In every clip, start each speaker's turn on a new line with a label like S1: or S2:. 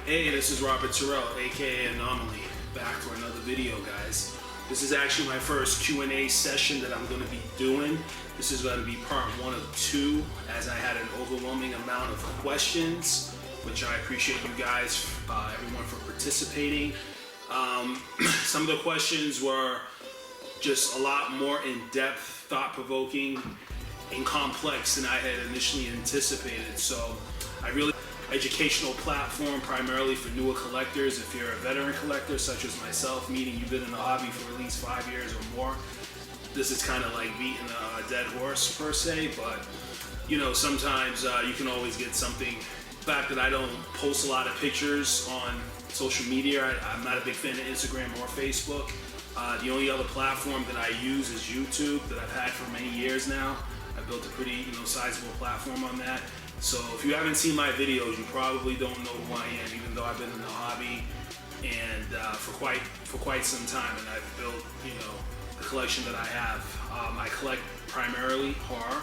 S1: Hey, this is Robert Terrell, aka Anomaly, back for another video, guys. This is actually my first Q&A session that I'm going to be doing. This is going to be part 1 of 2, as I had an overwhelming amount of questions, which I appreciate you guys, everyone, for participating. Some of the questions were just a lot more in-depth, thought-provoking, and complex than I had initially anticipated. So I really educational platform primarily for newer collectors. If you're a veteran collector such as myself, meaning you've been in the hobby for at least 5 years or more, this is kind of like beating a dead horse per se, but you know, sometimes you can always get something. The fact that I don't post a lot of pictures on social media, I'm not a big fan of Instagram or Facebook. The only other platform that I use is YouTube, that I've had for many years now. I've built a pretty, sizable platform on that. So if you haven't seen my videos, you probably don't know who I am, even though I've been in the hobby and for quite some time, and I've built, the collection that I have. I collect primarily horror.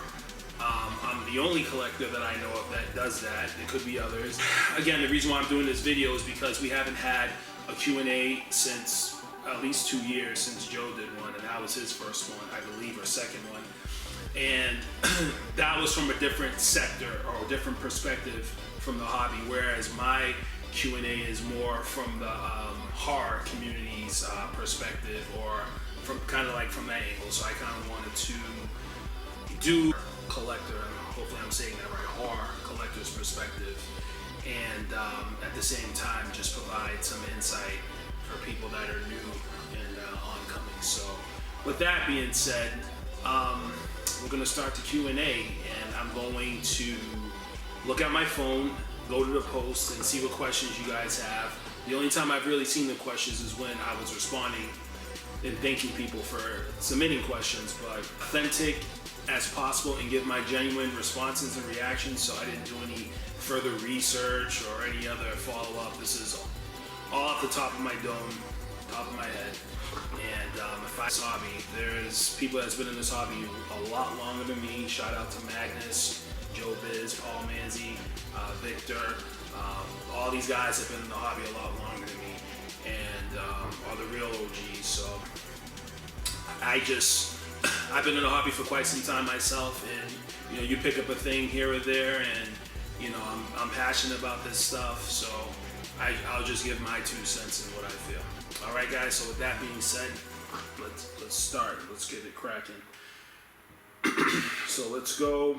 S1: I'm the only collector that I know of that does that. There could be others. Again, the reason why I'm doing this video is because we haven't had a Q&A since at least 2 years, since Joe did one, and that was his first one, I believe, or second one. And that was from a different sector or a different perspective from the hobby, whereas my Q&A is more from the horror community's perspective, or from kind of like from that angle. So I kind of wanted to do collector, hopefully I'm saying that right, horror collector's perspective, and at the same time just provide some insight for people that are new and oncoming. So with that being said, we're going to start the Q&A, and I'm going to look at my phone, go to the post, and see what questions you guys have. The only time I've really seen the questions is when I was responding and thanking people for submitting questions, but authentic as possible and give my genuine responses and reactions, so I didn't do any further research or any other follow-up. This is all off the top of my dome, top of my head. And if I hobby, there's people that's been in this hobby a lot longer than me. Shout out to Magnus, Joe Biz, Paul Manzi, Victor. All these guys have been in the hobby a lot longer than me, and are the real OGs. So I've been in the hobby for quite some time myself, and you pick up a thing here or there, and I'm passionate about this stuff. So I'll just give my 2 cents in what I feel. All right, guys, so with that being said, let's start. Let's get it cracking. So let's go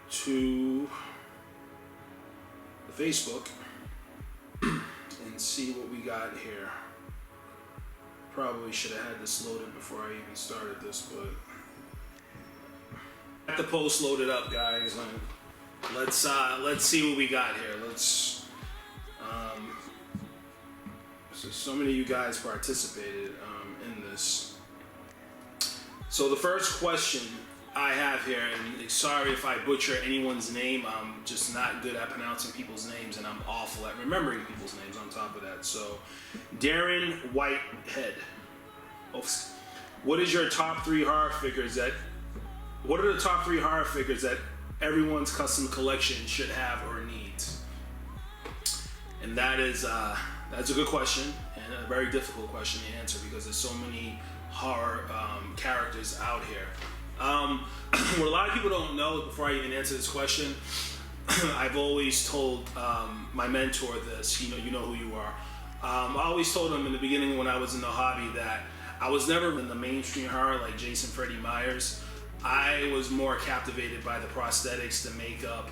S1: to the Facebook and see what we got here. Probably should have had this loaded before I even started this, but got the post loaded up, guys. And let's see what we got here. So many of you guys participated in this. So the first question I have here, and sorry if I butcher anyone's name, I'm just not good at pronouncing people's names, and I'm awful at remembering people's names on top of that. So Darren Whitehead, what are the top 3 horror figures that everyone's custom collection should have or needs? And that's a good question, and a very difficult question to answer, because there's so many horror characters out here. What a lot of people don't know, before I even answer this question, I've always told my mentor this, you know who you are. I always told him in the beginning when I was in the hobby that I was never in the mainstream horror like Jason, Freddy Myers. I was more captivated by the prosthetics, the makeup,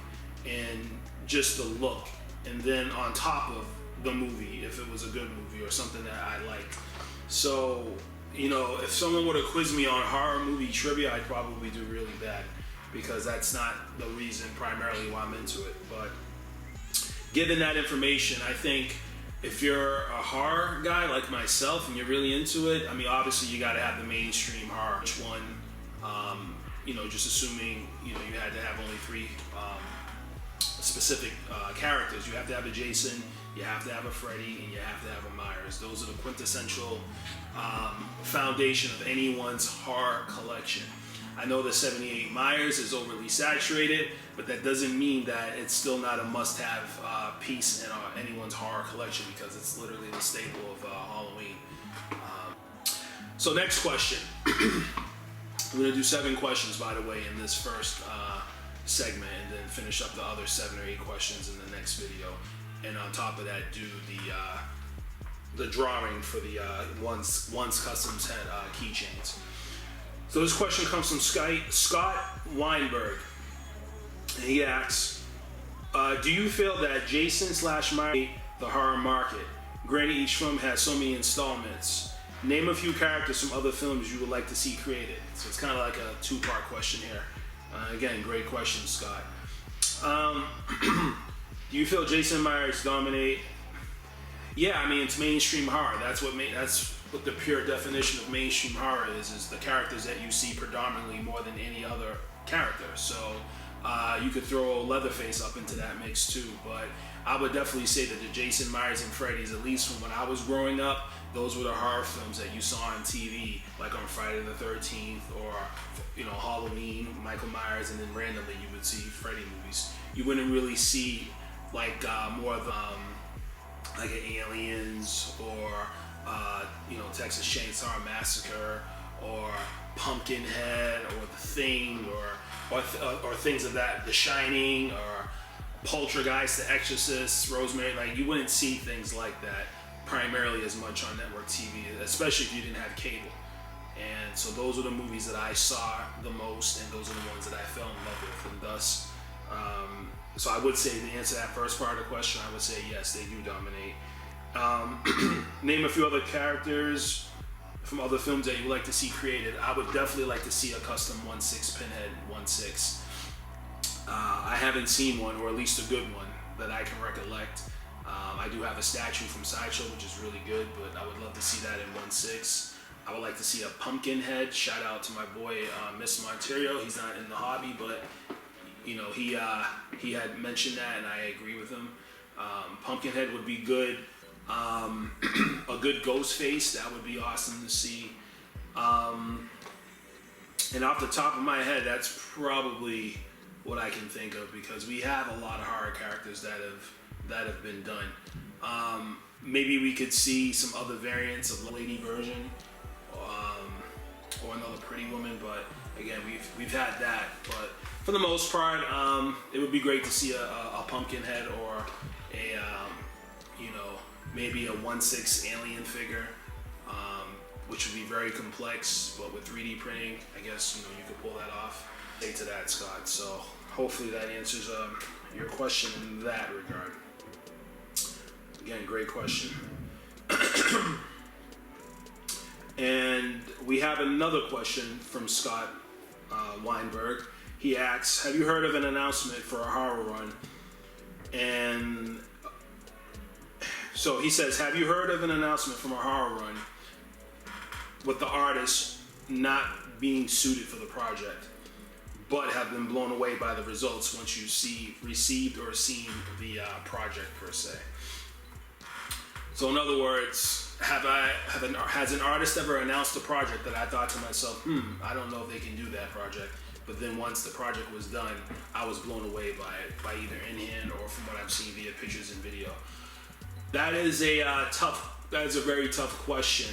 S1: and just the look. And then on top of the movie, if it was a good movie or something that I liked. So, if someone were to quiz me on horror movie trivia, I'd probably do really bad, because that's not the reason primarily why I'm into it. But given that information, I think if you're a horror guy like myself and you're really into it, obviously you got to have the mainstream horror. Which one, just assuming, you had to have only 3 specific characters. You have to have a Jason, you have to have a Freddy, and you have to have a Myers. Those are the quintessential foundation of anyone's horror collection. I know the 78 Myers is overly saturated, but that doesn't mean that it's still not a must-have piece in anyone's horror collection, because it's literally the staple of Halloween. So next question. I'm going to do 7 questions, by the way, in this first segment, and then finish up the other 7 or 8 questions in the next video. And on top of that, do the drawing for the Once Customs head keychains. So this question comes from Scott Weinberg. And he asks, do you feel that Jason/Myers the horror market? Granted, each film has so many installments. Name a few characters from other films you would like to see created. So it's kind of like a 2-part question here. Again, great question, Scott. Do you feel Jason Myers dominate? Yeah, I mean, it's mainstream horror. That's what the pure definition of mainstream horror is the characters that you see predominantly more than any other character. So you could throw Leatherface up into that mix too, but I would definitely say that the Jason Myers and Freddy's, at least from when I was growing up, those were the horror films that you saw on TV, like on Friday the 13th or, Halloween, Michael Myers, and then randomly you would see Freddy movies. You wouldn't really see like more of like an Aliens or Texas Chainsaw Massacre or Pumpkinhead or The Thing or things of that, The Shining or Poltergeist, The Exorcist, Rosemary. Like, you wouldn't see things like that primarily as much on network TV, especially if you didn't have cable. And so those are the movies that I saw the most, and those are the ones that I fell in love with, and thus so I would say, to answer that first part of the question, I would say yes, they do dominate. Name a few other characters from other films that you would like to see created. I would definitely like to see a custom 1/6 Pinhead 1/6. I haven't seen one, or at least a good one that I can recollect. I do have a statue from Sideshow, which is really good, but I would love to see that in 1/6. I would like to see a Pumpkinhead. Shout out to my boy Miss Monterio. He's not in the hobby, but he had mentioned that, and I agree with him. Pumpkinhead would be good. A good Ghostface, that would be awesome to see. And off the top of my head, that's probably what I can think of, because we have a lot of horror characters that have been done. Maybe we could see some other variants of the lady version, or another Pretty Woman, but again, we've had that. But for the most part, it would be great to see a Pumpkinhead or a maybe a 1/6 alien figure, which would be very complex, but with 3D printing, I guess you could pull that off. Say to that, Scott. So hopefully that answers your question in that regard. Again, great question. And we have another question from Scott Weinberg. He asks, have you heard of an announcement for a horror run? And so he says, have you heard of an announcement from a horror run with the artist not being suited for the project, but have been blown away by the results once you received or seen the project per se? So in other words, has an artist ever announced a project that I thought to myself, I don't know if they can do that project, but then once the project was done, I was blown away by it, by either in hand or from what I've seen via pictures and video? That is a very tough question.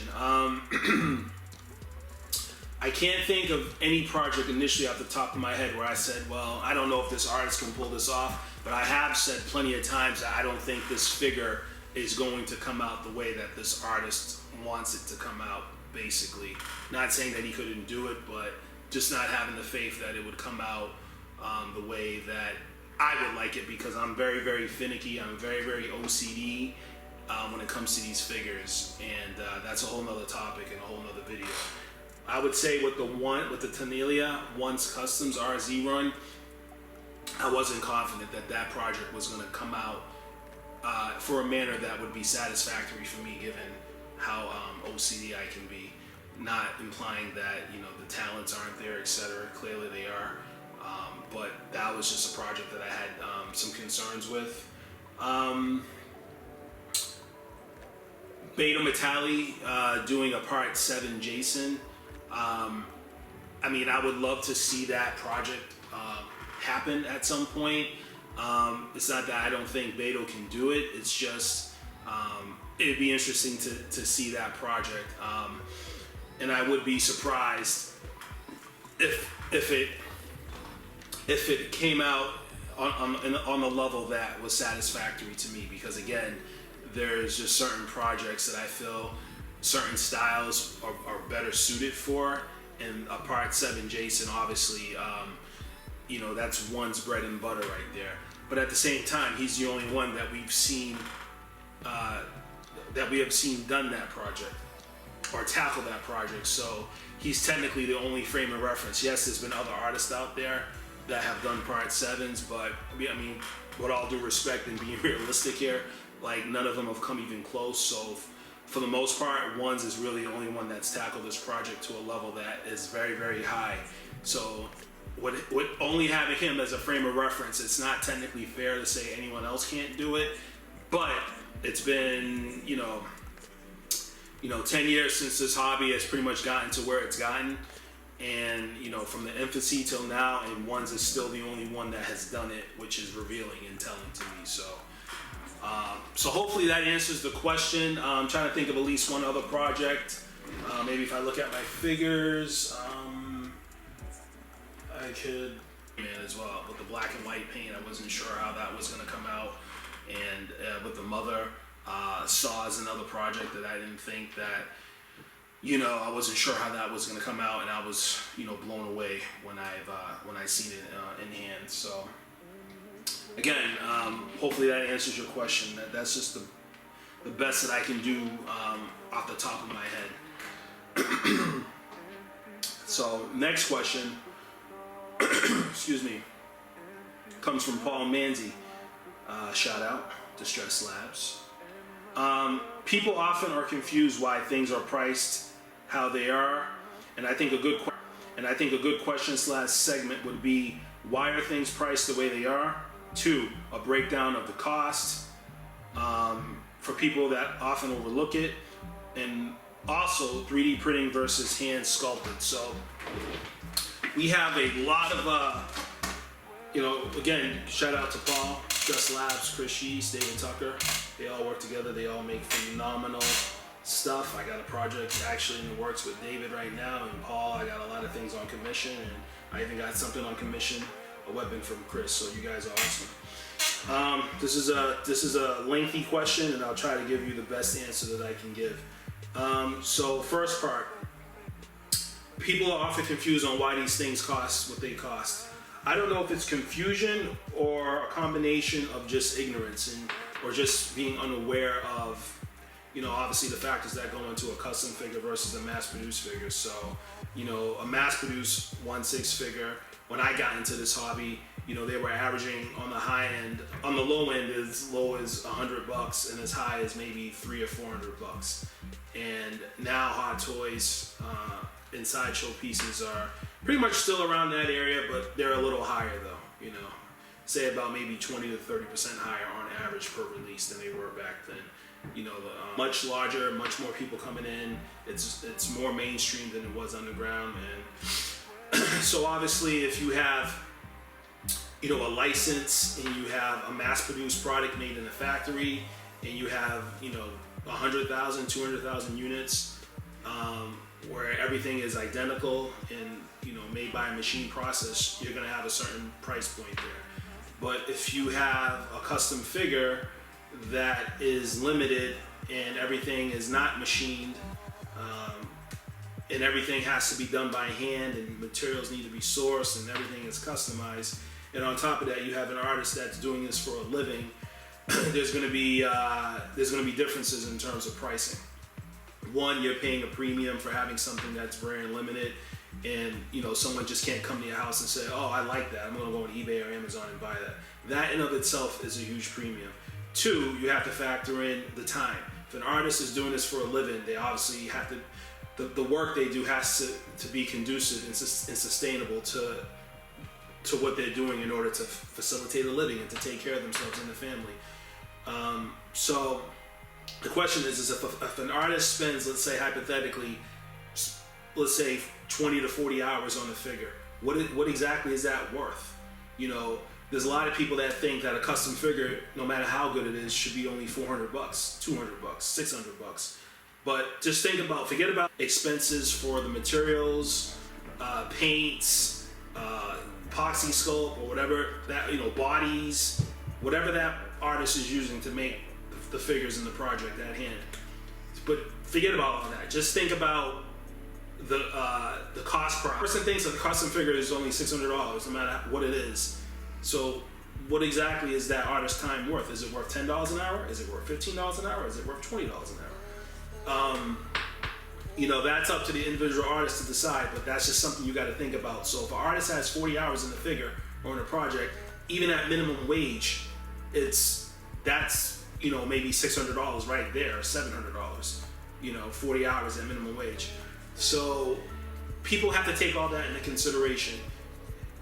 S1: I can't think of any project initially off the top of my head where I said, well, I don't know if this artist can pull this off, but I have said plenty of times that I don't think this figure is going to come out the way that this artist wants it to come out, basically. Not saying that he couldn't do it, but just not having the faith that it would come out the way that I would like it, because I'm very, very finicky. I'm very, very OCD when it comes to these figures, and that's a whole nother topic and a whole nother video. I would say with the Tanelia Once Customs RZ run, I wasn't confident that that project was going to come out for a manner that would be satisfactory for me, given how OCD I can be. Not implying that the talents aren't there, etc. Clearly they are, but that was just a project that I had some concerns with. Beta Metalli doing a Part 7 Jason. I mean, I would love to see that project happen at some point. It's not that I don't think Beto can do it. It's just it'd be interesting to see that project, and I would be surprised if it came out on the level that was satisfactory to me. Because again, there's just certain projects that I feel certain styles are better suited for, and a Part 7 Jason, obviously, that's one's bread and butter right there. But at the same time, he's the only one that we've seen done that project or tackle that project. So he's technically the only frame of reference. Yes, there's been other artists out there that have done Part 7s, but I mean, with all due respect and being realistic here, like none of them have come even close. So for the most part, Ones is really the only one that's tackled this project to a level that is very, very high. So with only having him as a frame of reference, it's not technically fair to say anyone else can't do it. But it's been, 10 years since this hobby has pretty much gotten to where it's gotten. And, from the infancy till now, and Ones is still the only one that has done it, which is revealing and telling to me. So hopefully that answers the question. I'm trying to think of at least one other project. Maybe if I look at my figures, I could, as well, with the black and white paint, I wasn't sure how that was going to come out. And with the Mother, Saw is another project that I didn't think that, I wasn't sure how that was going to come out, and I was, blown away when I seen it in hand. So again, hopefully that answers your question. That's just the best that I can do off the top of my head. So next question, excuse me, comes from Paul Manzi. Shout out, Distress Labs. People often are confused why things are priced how they are, and I think a good question / segment would be, why are things priced the way they are? 2, a breakdown of the cost for people that often overlook it, and also 3D printing versus hand sculpted. So we have a lot of again, shout out to Paul, Distress Labs, Chris Shees, David Tucker. They all work together. They all make phenomenal stuff. I got a project actually in the works with David right now, and Paul. I got a lot of things on commission, and I even got something on commission, a weapon from Chris. So you guys are awesome. This is a lengthy question, and I'll try to give you the best answer that I can give. So first part, people are often confused on why these things cost what they cost. I don't know if it's confusion or a combination of just ignorance or just being unaware of, obviously the factors that go into a custom figure versus a mass-produced figure. So, a mass-produced 1/6 figure, when I got into this hobby, they were averaging on the high end, on the low end as low as $100 and as high as maybe $300 or $400. And now Hot Toys and Sideshow pieces are pretty much still around that area, but they're a little higher though, say about maybe 20 to 30% higher on average per release than they were back then. Much larger, much more people coming in. It's more mainstream than it was underground, and so obviously if you have a license and you have a mass-produced product made in a factory, and you have 100,000, 200,000 units, where everything is identical and made by a machine process, you're going to have a certain price point there. But if you have a custom figure that is limited and everything is not machined, and everything has to be done by hand, and materials need to be sourced, and everything is customized, and on top of that you have an artist that's doing this for a living, there's going to be differences in terms of pricing. One, you're paying a premium for having something that's very limited, and someone just can't come to your house and say, oh, I like that, I'm going to go on eBay or Amazon and buy that. That in of itself is a huge premium. 2, you have to factor in the time. If an artist is doing this for a living, they obviously have to, the work they do has to be conducive and sustainable to what they're doing in order to facilitate a living and to take care of themselves and their family. So the question is if an artist spends, let's say hypothetically, let's say 20 to 40 hours on the figure. What exactly is that worth? You know, there's a lot of people that think that a custom figure, no matter how good it is, should be only $400, $200, $600. But just forget about expenses for the materials, paints, epoxy sculpt, or whatever that, bodies, whatever that artist is using to make the figures in the project at hand. But forget about all that. Just think about the cost per hour. Person thinks that the custom figure is only $600, no matter what it is. So what exactly is that artist time worth? Is it worth $10 an hour? Is it worth $15 an hour? Is it worth $20 an hour? That's up to the individual artist to decide, but that's just something you got to think about. So if an artist has 40 hours in the figure or in a project, even at minimum wage, that's maybe $600 right there, or $700, 40 hours at minimum wage. So people have to take all that into consideration.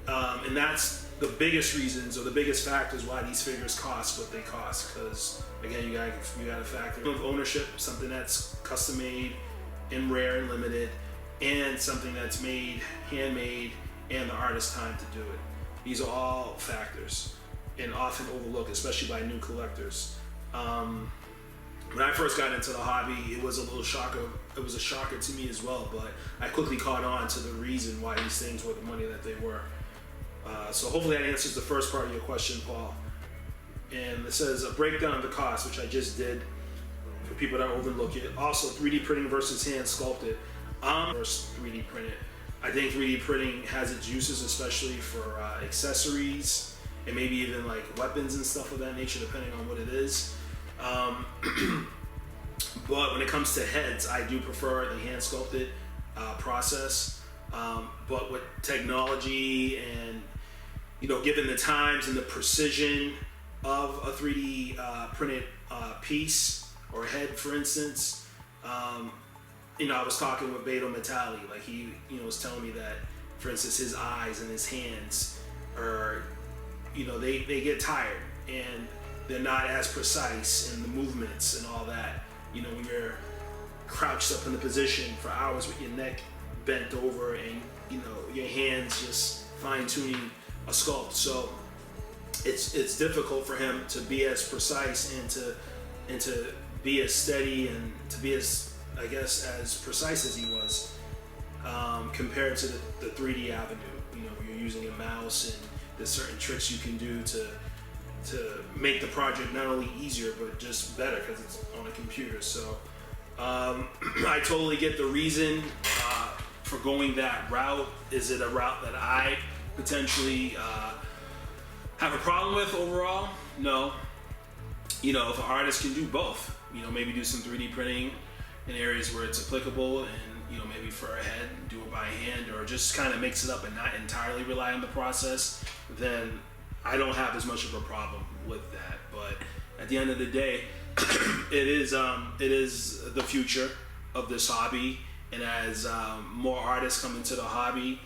S1: And that's the biggest reasons or the biggest factors why these figures cost what they cost. Because again, you got to factor of ownership, something that's custom made and rare and limited, and something that's made, handmade, and the artist's time to do it. These are all factors and often overlooked, especially by new collectors. When I first got into the hobby, it was a little shocker. It was a shocker to me as well, but I quickly caught on to the reason why these things were the money that they were. So hopefully that answers the first part of your question, Paul. And it says a breakdown of the cost, which I just did for people that overlook it. Also, 3D printing versus hand sculpted. Versus 3D printed. I think 3D printing has its uses, especially for accessories and maybe even like weapons and stuff of that nature, depending on what it is. But when it comes to heads, I do prefer the hand sculpted process. But with technology and given the times and the precision of a 3D printed piece or head, for instance, I was talking with Beto Metalli, like he was telling me that, for instance, his eyes and his hands are, they get tired and they're not as precise in the movements and all that. When you're crouched up in the position for hours with your neck bent over and your hands just fine-tuning a sculpt. So it's difficult for him to be as precise and to be as steady and to be as, I guess, as precise as he was compared to the 3D avenue. You're using a mouse and there's certain tricks you can do to make the project not only easier but just better because it's on a computer. So I totally get the reason for going that route. Is it a route that I potentially have a problem with overall? No. If an artist can do both, maybe do some 3D printing in areas where it's applicable, and maybe for a head, do it by hand, or just kind of mix it up and not entirely rely on the process, then I don't have as much of a problem with that. But at the end of the day, it is the future of this hobby, and as more artists come into the hobby,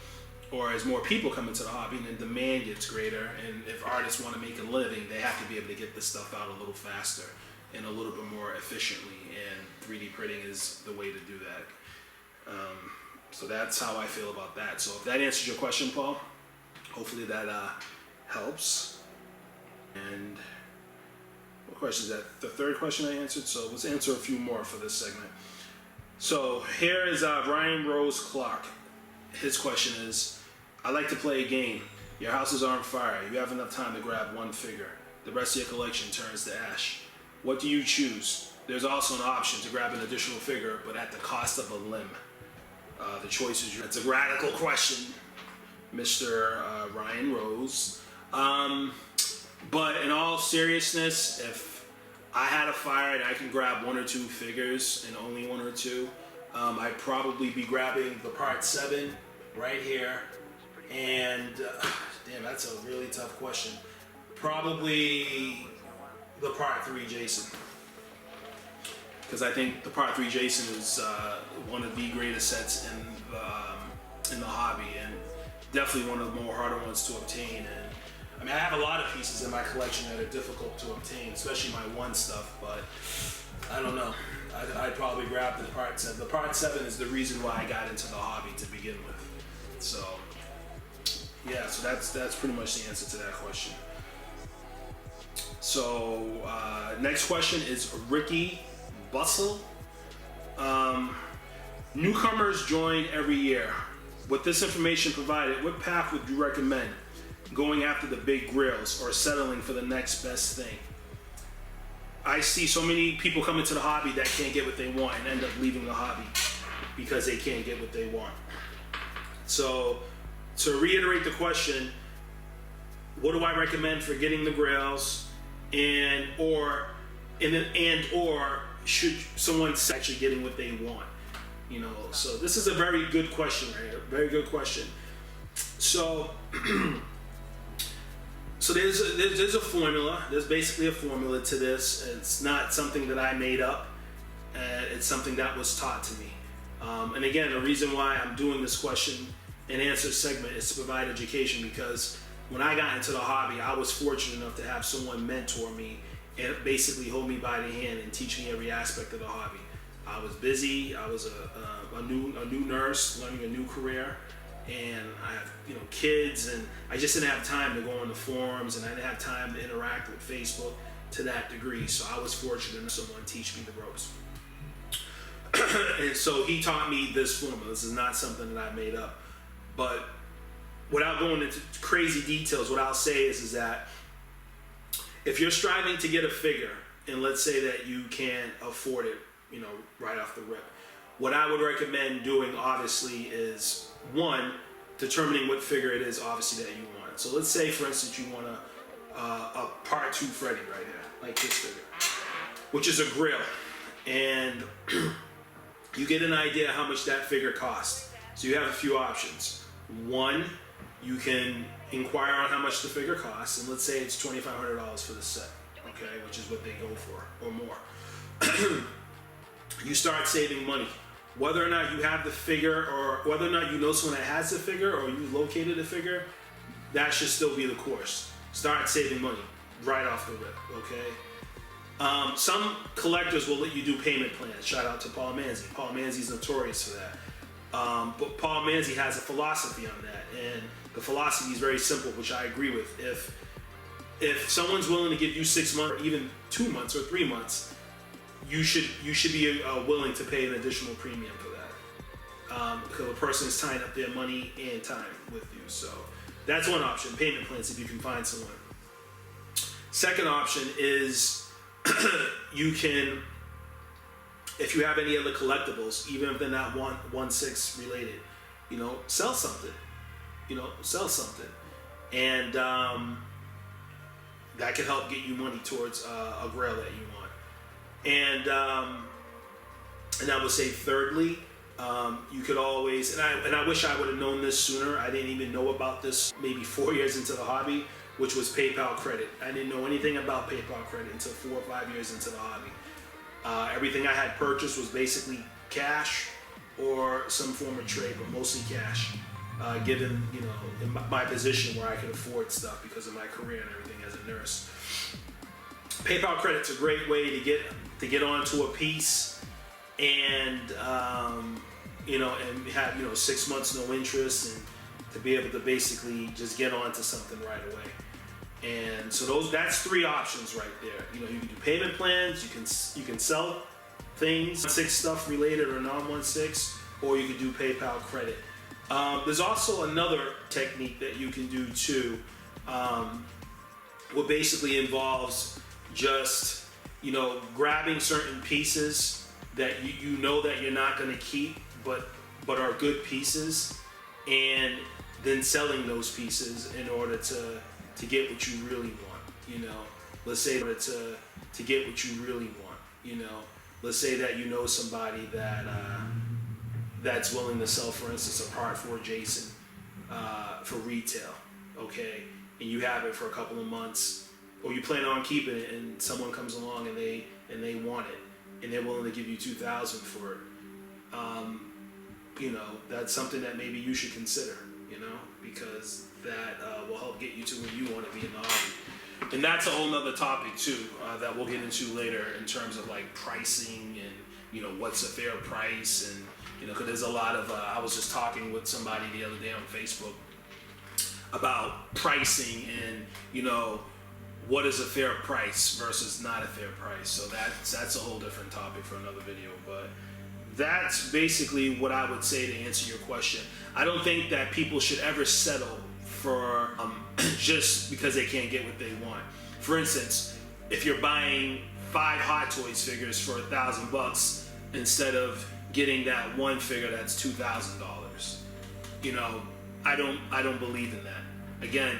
S1: or as more people come into the hobby, and the demand gets greater, and if artists want to make a living, they have to be able to get this stuff out a little faster and a little bit more efficiently, and 3D printing is the way to do that. So that's how I feel about that. So if that answers your question, Paul, hopefully that helps. And what question is that? The third question I answered. So let's answer a few more for this segment. So here is Brian Rose Clark. His question is, I like to play a game. Your houses are on fire. You have enough time to grab one figure. The rest of your collection turns to ash. What do you choose? There's also an option to grab an additional figure, but at the cost of a limb. The choice is yours. It's a radical question, Mr. Ryan Rose. But in all seriousness, if I had a fire and I can grab one or two figures, and only one or two, I'd probably be grabbing the Part 7 right here. And, damn, that's a really tough question. Probably the Part 3 Jason. Because I think the Part 3 Jason is one of the greatest sets in the hobby, and definitely one of the more harder ones to obtain. And I mean, I have a lot of pieces in my collection that are difficult to obtain, especially my one stuff, but I don't know. I'd probably grab the Part 7. The Part 7 is the reason why I got into the hobby to begin with. So, yeah, so that's pretty much the answer to that question. So, next question is Ricky Bustle. Newcomers join every year. With this information provided, what path would you recommend? Going after the big grills or settling for the next best thing? I see so many people come into the hobby that can't get what they want and end up leaving the hobby because they can't get what they want. So, to reiterate the question, what do I recommend for getting the grills, or should someone actually getting what they want? You know, so this is a very good question right here. Very good question. So, there's a formula. There's basically a formula to this. It's not something that I made up. It's something that was taught to me. And again, the reason why I'm doing this question and answer segment is to provide education, because when I got into the hobby, I was fortunate enough to have someone mentor me and basically hold me by the hand and teach me every aspect of the hobby. I was busy. I was a new nurse learning a new career, and I have kids, and I just didn't have time to go on the forums, and I didn't have time to interact with Facebook to that degree. So I was fortunate enough to have someone teach me the ropes. And so he taught me this formula. This is not something that I made up, but without going into crazy details, what I'll say is that if you're striving to get a figure, and let's say that you can't afford it, right off the rip, what I would recommend doing, obviously, is one, determining what figure it is, obviously, that you want. So let's say, for instance, you want a Part 2 Freddy right here, like this figure, which is a grill, and you get an idea how much that figure costs. So you have a few options. One, you can inquire on how much the figure costs, and let's say it's $2,500 for the set, okay, which is what they go for, or more. You start saving money. Whether or not you have the figure, or whether or not you know someone that has the figure, or you located a figure, that should still be the course. Start saving money right off the rip, okay? Some collectors will let you do payment plans. Shout out to Paul Manzi. Paul Manzi's notorious for that. But Paul Manzi has a philosophy on that, and the philosophy is very simple, which I agree with. If someone's willing to give you 6 months, or even 2 months, or 3 months, you should be willing to pay an additional premium for that, because a person is tying up their money and time with you. So that's one option, payment plans, if you can find someone. Second option is you can, if you have any other collectibles, even if they're not 1/6 related, sell something. Sell something, and that can help get you money towards a grail that you want. And I would say thirdly, you could always, and I wish I would have known this sooner. I didn't even know about this maybe 4 years into the hobby, which was PayPal credit. I didn't know anything about PayPal credit until 4 or 5 years into the hobby. Everything I had purchased was basically cash or some form of trade, but mostly cash, given in my position where I could afford stuff because of my career and everything as a nurse. PayPal credit's a great way to get onto a piece, and and have 6 months no interest, and to be able to basically just get onto something right away. And so that's 3 options right there. You can do payment plans, you can sell things, 1/6 stuff related or non-1/6, or you can do PayPal credit. There's also another technique that you can do too, what basically involves just grabbing certain pieces that you know that you're not going to keep, but are good pieces, and then selling those pieces in order to get what you really want. Let's say to get what you really want. Let's say that somebody that's willing to sell, for instance, a part for Jason for retail, okay, and you have it for a couple of months, or you plan on keeping it, and someone comes along and they want it, and they're willing to give you $2,000 for it. That's something that maybe you should consider, because that will help get you to where you want to be in the hobby. And that's a whole nother topic too, that we'll get into later in terms of like pricing what's a fair price, and because there's a lot of I was just talking with somebody the other day on Facebook about pricing and what is a fair price versus not a fair price. So that's a whole different topic for another video, but that's basically what I would say to answer your question. I don't think that people should ever settle for just because they can't get what they want. For instance, if you're buying 5 Hot Toys figures for $1,000 instead of getting that one figure that's $2,000, I don't believe in that. Again,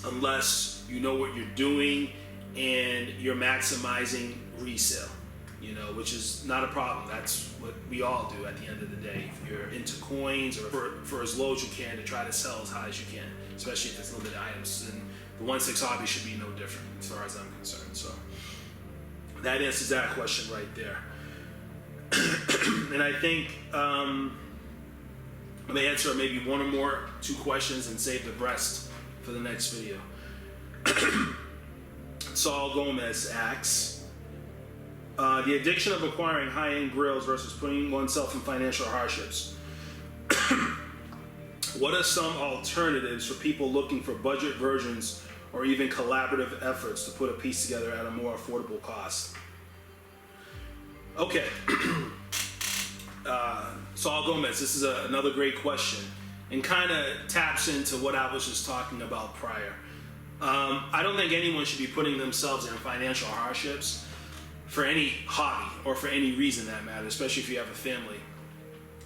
S1: unless you know what you're doing and you're maximizing resale, which is not a problem. That's what we all do at the end of the day. If you're into coins, or for as low as you can, to try to sell as high as you can, especially if it's limited items. And the 1/6 hobby should be no different as far as I'm concerned. So that answers that question right there. And I think I'm gonna answer maybe 1 or more 2 questions and save the rest for the next video. Saul Gomez asks, the addiction of acquiring high-end grills versus putting oneself in financial hardships. What are some alternatives for people looking for budget versions or even collaborative efforts to put a piece together at a more affordable cost? Okay. Saul Gomez, this is another great question, and kind of taps into what I was just talking about prior. I don't think anyone should be putting themselves in financial hardships for any hobby or for any reason that matters, especially if you have a family.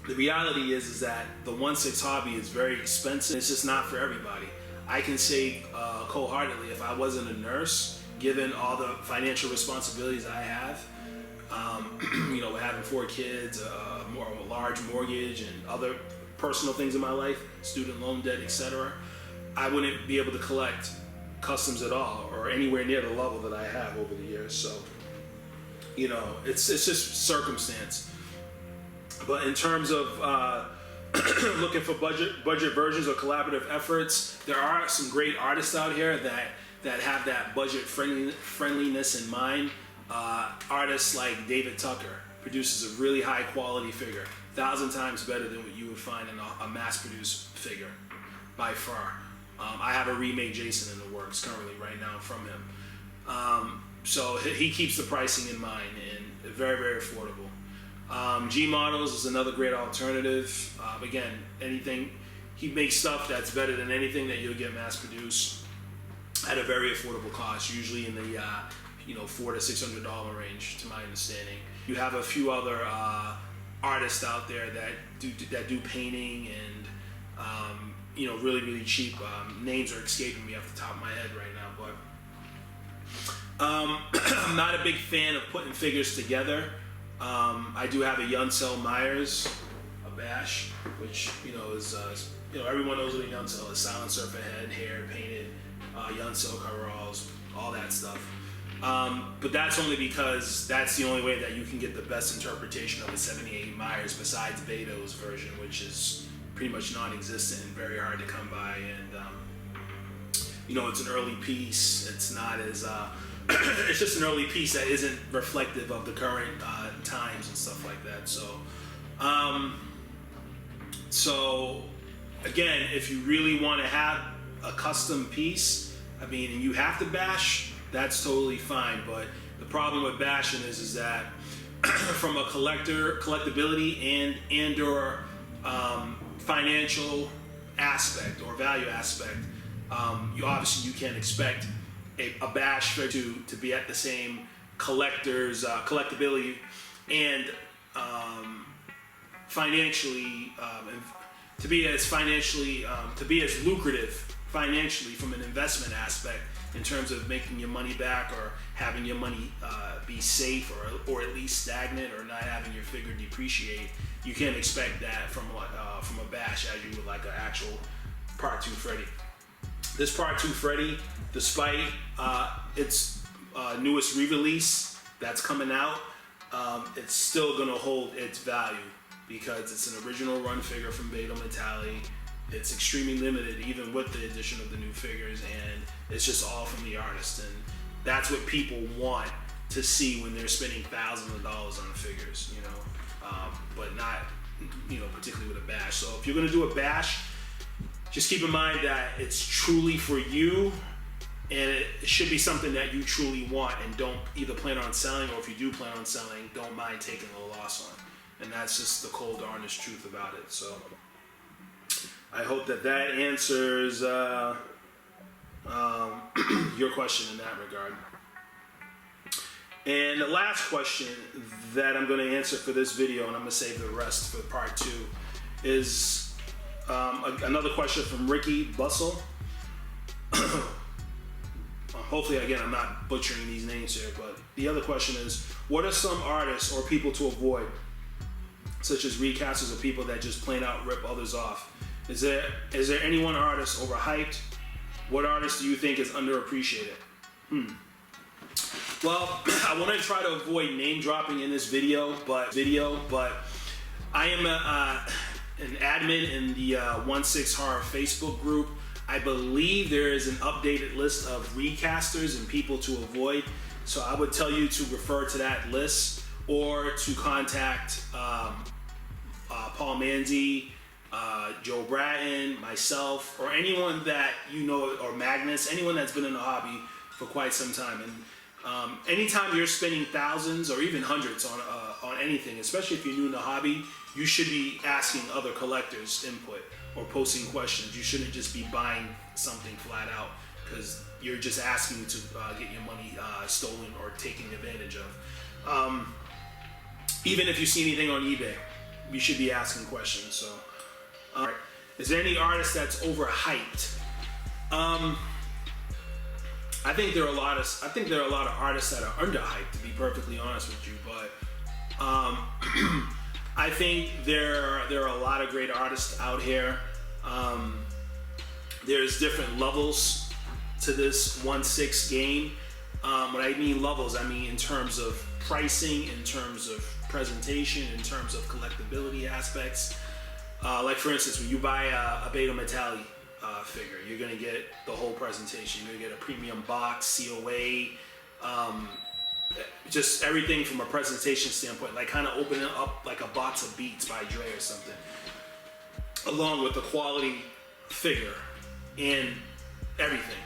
S1: The reality is that the 1/6 hobby is very expensive. It's just not for everybody. I can say cold-heartedly, if I wasn't a nurse, given all the financial responsibilities I have, having 4 kids, a large mortgage, and other personal things in my life, student loan debt, etc., I wouldn't be able to collect customs at all, or anywhere near the level that I have over the years. So, it's just circumstance. But in terms of looking for budget versions or collaborative efforts, there are some great artists out here that have that budget friendliness in mind. Artists like David Tucker produces a really high quality figure, 1,000 times better than what you would find in a mass-produced figure, by far. I have a remake Jason in the works currently right now from him. So he keeps the pricing in mind, and very, very affordable. G Models is another great alternative. Again, he makes stuff that's better than anything that you'll get mass-produced at a very affordable cost, usually in the $400 to $600 range, to my understanding. You have a few other artists out there that do painting and really, really cheap. Names are escaping me off the top of my head right now, but I'm not a big fan of putting figures together. I do have a Yuncel Myers, a bash, which is everyone knows what a Yuncel is: silent surfer head, hair painted, Yuncel coveralls, all that stuff. But that's only because that's the only way that you can get the best interpretation of a 78 Myers besides Beto's version, which is pretty much non-existent and very hard to come by. And it's an early piece. It's not as it's just an early piece that isn't reflective of the current times and stuff like that. So again, if you really want to have a custom piece, and you have to bash, that's totally fine. But the problem with bashing is that from a collectability and or financial aspect or value aspect, you can't expect a bash figure to be at the same collector's collectability and financially to be as lucrative financially from an investment aspect in terms of making your money back or having your money be safe or at least stagnant or not having your figure depreciate. You can't expect that from a bash as you would like an actual Part 2 Freddy. This Part 2 Freddy, despite its newest re-release that's coming out, it's still going to hold its value because it's an original run figure from Beto Metalli. It's extremely limited even with the addition of the new figures, and it's just all from the artist, and that's what people want to see when they're spending thousands of dollars on the figures, you know, but not, you know, particularly with a bash. So if you're gonna do a bash, just keep in mind that it's truly for you, and it should be something that you truly want and don't either plan on selling, or if you do plan on selling, don't mind taking a loss on. And that's just the cold, honest truth about it. So I hope that that answers your question in that regard. And the last question that I'm going to answer for this video, and I'm going to save the rest for part 2, is another question from Ricky Bustle. Hopefully, again, I'm not butchering these names here, but the other question is, what are some artists or people to avoid, such as recasters or people that just plain out rip others off? Is there any one artist overhyped? What artist do you think is underappreciated? Well, I want to try to avoid name dropping in this video, but I am an admin in the 16 Horror Facebook group. I believe there is an updated list of recasters and people to avoid. So I would tell you to refer to that list, or to contact Paul Manzi, Joe Bratton, myself, or anyone that you know, or Magnus, anyone that's been in the hobby for quite some time. And anytime you're spending thousands or even hundreds on anything, especially if you're new in the hobby, you should be asking other collectors input or posting questions. You shouldn't just be buying something flat out because you're just asking to get your money stolen or taken advantage of. Even if you see anything on eBay, you should be asking questions. So, all right. Is there any artist that's overhyped? I think there are a lot of artists that are underhyped, to be perfectly honest with you. But I think there are a lot of great artists out here. There's different levels to this 1/6 game. When I mean levels, I mean in terms of pricing, in terms of presentation, in terms of collectability aspects. Like for instance, when you buy a Beta Metalli figure, you're gonna get the whole presentation. You're gonna get a premium box, COA, just everything from a presentation standpoint, like kind of opening up like a box of Beats by Dre or something, along with the quality figure and everything.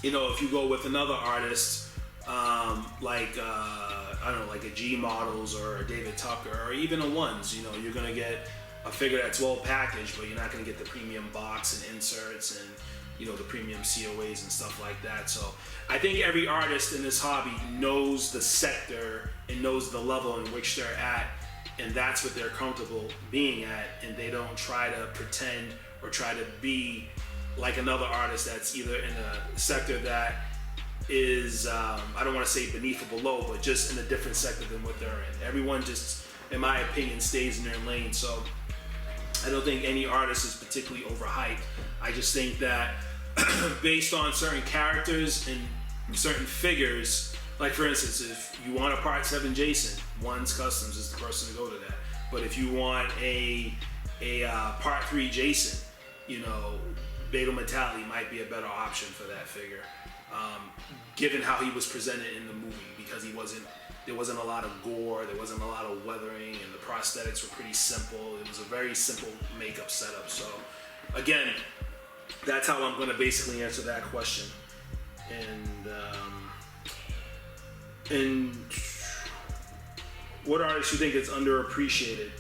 S1: You know, if you go with another artist, like I don't know, like a G Models or a David Tucker or even a Ones, you know, you're gonna get a figure that's well packaged, but you're not gonna get the premium box and inserts and, you know, the premium COAs and stuff like that. So I think every artist in this hobby knows the sector and knows the level in which they're at, and that's what they're comfortable being at, and they don't try to pretend or try to be like another artist that's either in a sector that is, I don't want to say beneath or below, but just in a different sector than what they're in. Everyone just, in my opinion, stays in their lane. So I don't think any artist is particularly overhyped. I just think that based on certain characters and certain figures, like for instance, if you want a Part 7 Jason, One's Customs is the person to go to that. But if you want a Part 3 Jason, you know, Beta Metalli might be a better option for that figure, given how he was presented in the movie, because there wasn't a lot of gore, there wasn't a lot of weathering, and the prosthetics were pretty simple. It was a very simple makeup setup. So again, that's how I'm going to basically answer that question. And what artists you think is underappreciated?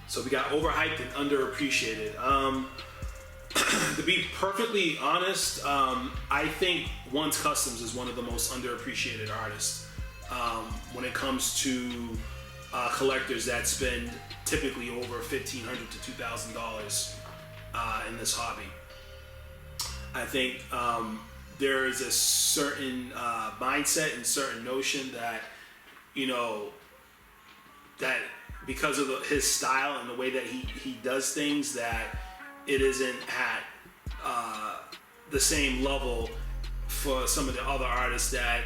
S1: So we got overhyped and underappreciated. To be perfectly honest, I think One's Customs is one of the most underappreciated artists when it comes to collectors that spend typically over $1,500 to $2,000 in this hobby. I think there is a certain mindset and certain notion that, you know, that because of his style and the way that he does things, that it isn't at the same level for some of the other artists that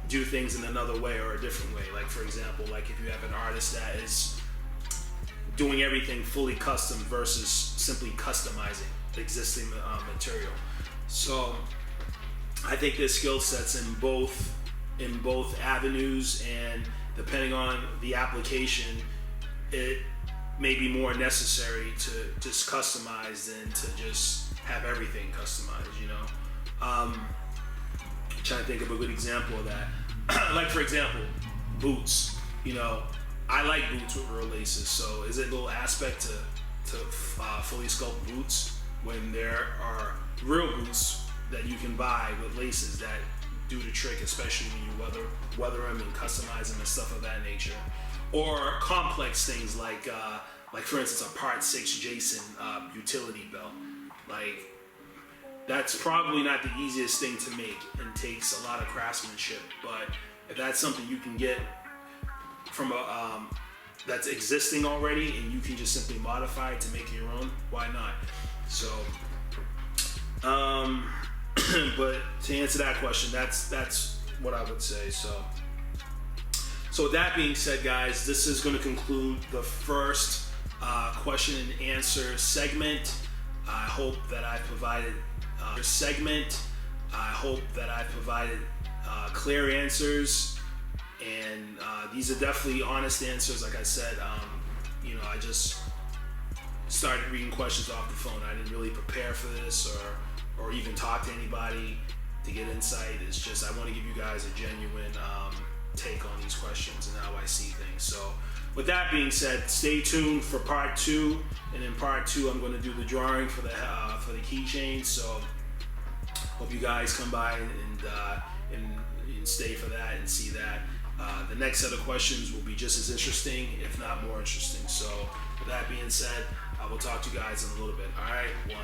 S1: do things in another way or a different way. Like for example, like if you have an artist that is doing everything fully custom versus simply customizing existing material. So I think there's skill sets in both in both avenues, and depending on the application, it may be more necessary to just customize than to just have everything customized, you know? Trying to think of a good example of that. Like, for example, boots. You know, I like boots with real laces, so is it a little aspect to fully sculpt boots when there are real boots that you can buy with laces that do the trick, especially when you weather them and customize them and stuff of that nature. Or complex things like for instance, a Part 6 Jason utility belt. Like, that's probably not the easiest thing to make and takes a lot of craftsmanship, but if that's something you can get from a that's existing already and you can just simply modify it to make it your own, why not? So but to answer that question, that's what I would say. So with that being said, guys, this is going to conclude the first question and answer segment. I hope that I provided clear answers, and these are definitely honest answers. Like I said, you know, I just started reading questions off the phone. I didn't really prepare for this or even talk to anybody to get insight. It's just I want to give you guys a genuine take on these questions and how I see things. So with that being said, stay tuned for part 2, and in part 2 I'm going to do the drawing for the keychain. So hope you guys come by and stay for that and see that. The next set of questions will be just as interesting, if not more interesting. So with that being said, I will talk to you guys in a little bit. All right, 1.